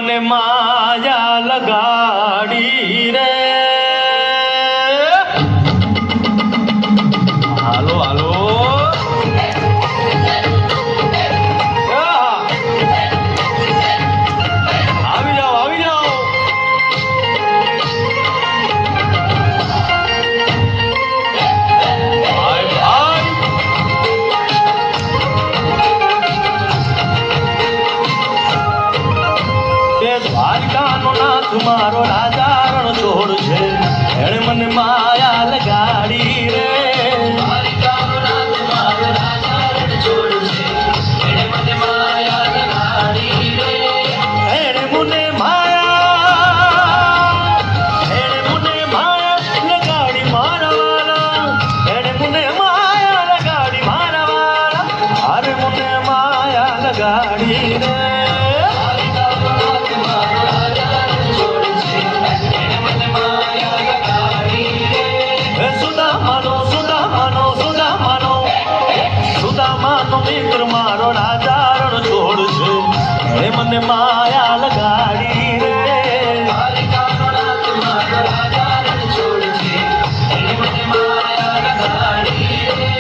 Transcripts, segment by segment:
મને માયા લગાડી રે. હાલો હાલો આવી જાઓ આવી જાઓ. ભાઈ ભાઈ દ્વારકાનો નાથ મારો રાજા રણ છોડ છે, એણે મને માયા લગાડી રે. દ્વારકાનો નાથ મારો રાજા રણ છોડ છે, એણે મને માયા લગાડી રે. એણે મને માયા લગાડી મારા વાલા, એણે મને માયા લગાડી મારા વાલા, અરે મને માયા લગાડી રે. સુદામાનો મિત્ર મારો રાજા રણ છોડ છે, એણે મને માયા લગાડી રે. દ્વારકાનો નાથ મારો રાજા રણ છોડ છે, એણે મને માયા લગાડી રે.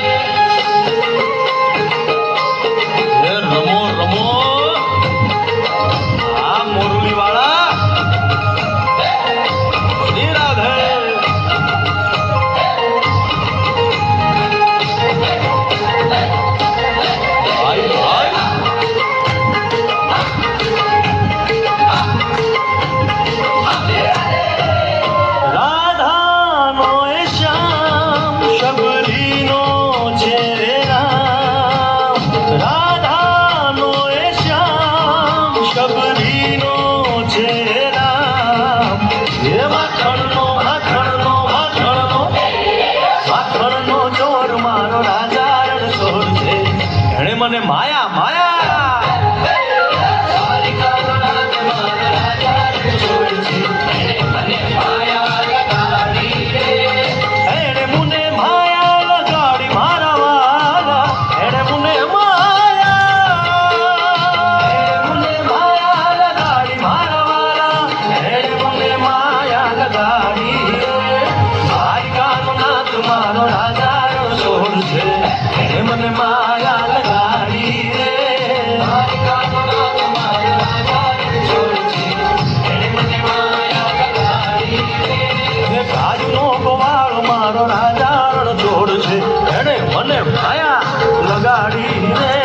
રમો રમો આ મોરલી વાળા રાધે. મને માયા માયા દ્વારકાનો નાથ મારો રાજા રણ છોડ છે, એણે મને માયા લગાડી રે. એણે મને માયા લગાડી મારા વાલા, એણે મને માયા લગાડી મારા વાલા, એણે મને માયા લગાડી રે. દ્વારકાનો નાથ મારો રાજા રણ છોડ છે, એણે મને માયા લગાડી રે. દ્વારકાનો નાથ મારો રાજા રણ છોડ છે, એણે મને માયા લગાડી રે. રાજનો ગોવાળ મારો રાજા રણ છોડ છે, એણે મને માયા લગાડી રે.